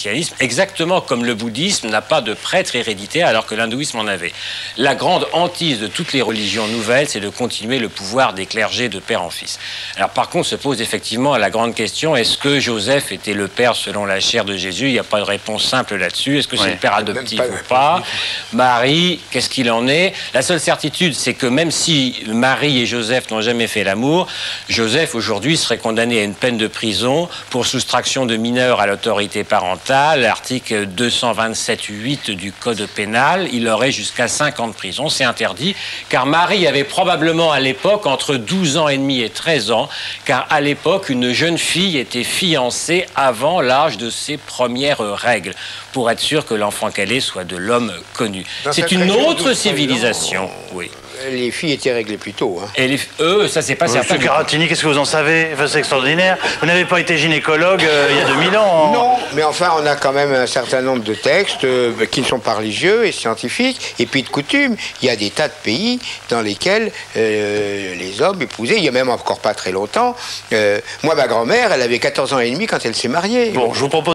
christianisme, exactement comme le bouddhisme n'a pas de prêtre héréditaire alors que l'hindouisme en avait. La grande hantise de toutes les religions nouvelles, c'est de continuer le pouvoir des clergés de père en fils. Alors par contre se pose effectivement la grande question, est-ce que Joseph était le père selon la chair de Jésus? Il n'y a pas de réponse simple là-dessus. Est-ce que c'est le père adoptif ou pas? Marie, qu'est-ce qu'il en est? La seule certitude, c'est que même si Marie et Joseph n'ont jamais fait l'amour, Joseph aujourd'hui serait condamné à une peine de prison pour soustraction de mineurs à l'autorité parentale, l'article 227.8 du Code pénal. Il aurait jusqu'à 5 ans de prison. C'est interdit, car Marie avait probablement à l'époque entre 12 ans et demi et 13 ans, car à l'époque, une jeune fille était fiancée avant l'âge de ses premières règles, pour être sûr que l'enfant qu'elle est soit de l'homme connu. C'est une autre civilisation, oui. Les filles étaient réglées plus tôt. Hein. Et eux, ça c'est pas certain. Monsieur Caratini, qu'est-ce que vous en savez? Enfin, c'est extraordinaire. Vous n'avez pas été gynécologue il y a 2000 ans. Non, mais enfin, on a quand même un certain nombre de textes qui ne sont pas religieux et scientifiques. Et puis de coutume, il y a des tas de pays dans lesquels les hommes épousaient, il y a même encore pas très longtemps. Moi, ma grand-mère, elle avait 14 ans et demi quand elle s'est mariée. Bon, je vous propose